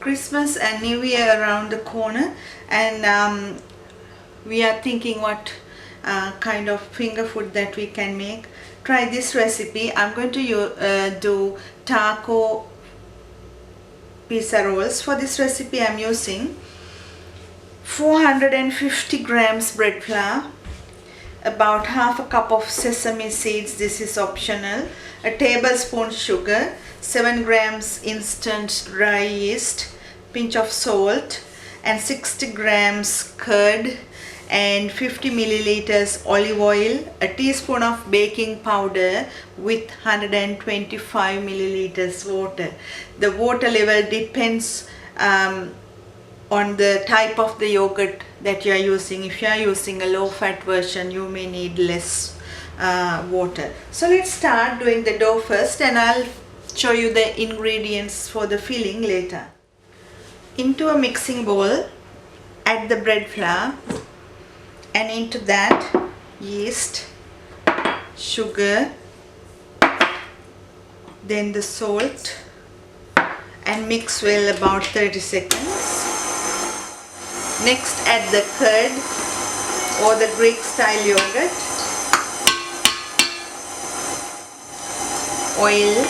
Christmas and New Year around the corner, and we are thinking what kind of finger food that we can make. Try this recipe. I'm going to do taco pizza rolls. For this recipe I'm using 450 grams bread flour, about half a cup of sesame seeds, this is optional, a tablespoon sugar, 7 grams instant dry yeast, pinch of salt, and 60 grams curd, and 50 milliliters olive oil, a teaspoon of baking powder with 125 milliliters water. The water level depends on the type of the yogurt that you are using. If you are using a low fat version, you may need less water. So let's start doing the dough first, and I'll show you the ingredients for the filling later. Into a mixing bowl, add the bread flour, and into that yeast, sugar, then the salt, and mix well about 30 seconds. Next add the curd or the Greek style yogurt, oil,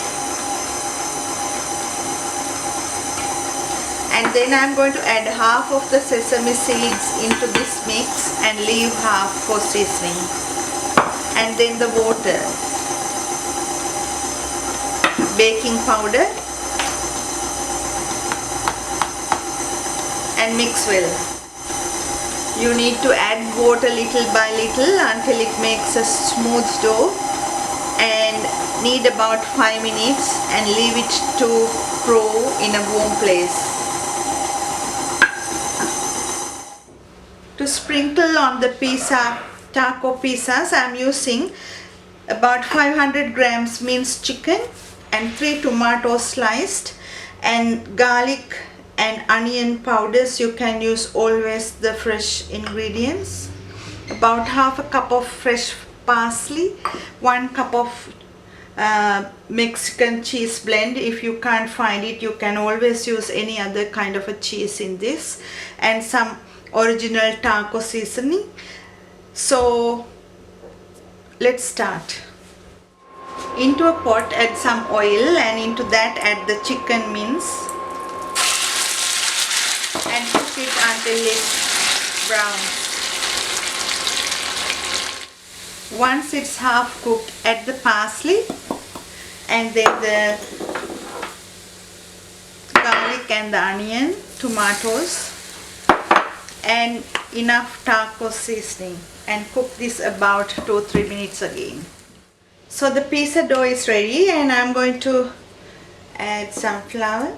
and then I'm going to add half of the sesame seeds into this mix and leave half for seasoning, and then the water, baking powder, and mix well. You need to add water little by little until it makes a smooth dough, and need about 5 minutes, and leave it to grow in a warm place. To sprinkle on the taco pizzas, I am using about 500 grams minced chicken and 3 tomatoes sliced, and garlic and onion powders. You can use always the fresh ingredients, about half a cup of fresh parsley, 1 cup of Mexican cheese blend. If you can't find it, you can always use any other kind of a cheese in this, and some original taco seasoning. So let's start. Into a pot add some oil, and into that add the chicken mince and cook it until it's brown. Once it's half cooked, add the parsley, and then the garlic and the onion, tomatoes, and enough taco seasoning, and cook this about 2-3 minutes again. So the pizza dough is ready, and I'm going to add some flour,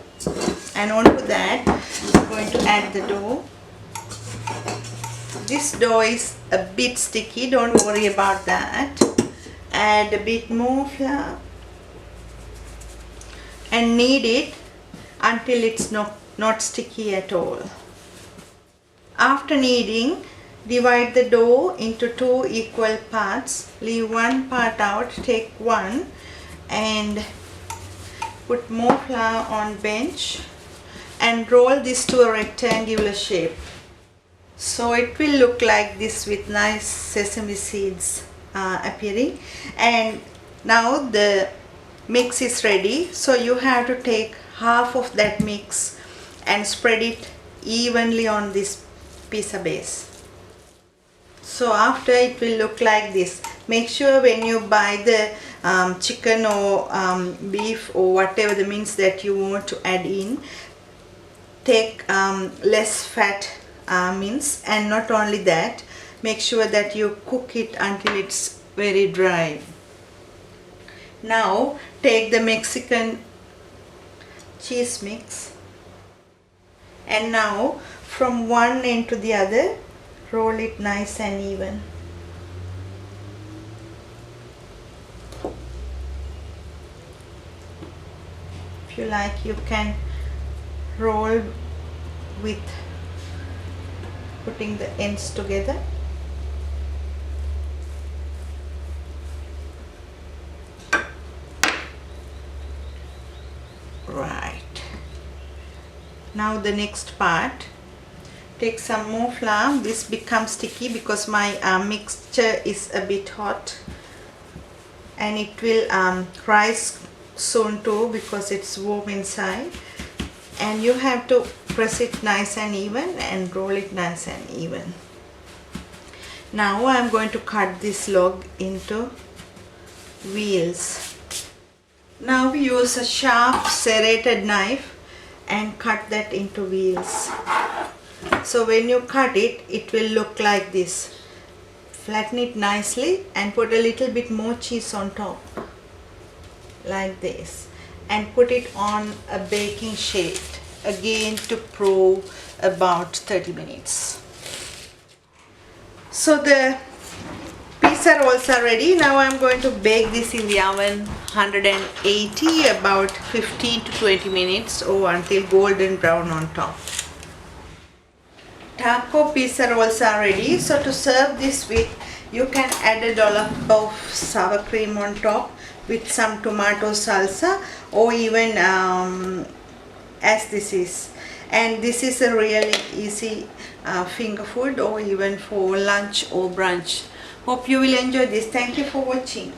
and onto that I'm going to add the dough. This dough is a bit sticky, don't worry about that. Add a bit more flour and knead it until it's not sticky at all. After kneading, divide the dough into 2 equal parts. Leave one part out, take one, and put more flour on bench and roll this to a rectangular shape. So it will look like this with nice sesame seeds appearing. And now the mix is ready, so you have to take half of that mix and spread it evenly on this pizza base. So after, it will look like this. Make sure when you buy the chicken or beef or whatever the mince that you want to add in, take less fat mince, and not only that, make sure that you cook it until it's very dry. Now take the Mexican cheese mix, and now from one end to the other, roll it nice and even. If you like, you can roll with putting the ends together. Right. Now the next part, take some more flour. This becomes sticky because my mixture is a bit hot, and it will rise soon too because it's warm inside. And you have to press it nice and even and roll it nice and even. Now I'm going to cut this log into wheels. Now we use a sharp serrated knife and cut that into wheels. So when you cut it, it will look like this. Flatten it nicely and put a little bit more cheese on top, like this, and put it on a baking sheet again to prove about 30 minutes. So the pizza rolls are ready. Now I'm going to bake this in the oven 180 about 15 to 20 minutes or until golden brown on top. Taco pizza rolls are ready. So to serve this with, you can add a dollop of sour cream on top with some tomato salsa, or even as this is. And this is a really easy finger food, or even for lunch or brunch. Hope you will enjoy this. Thank you for watching.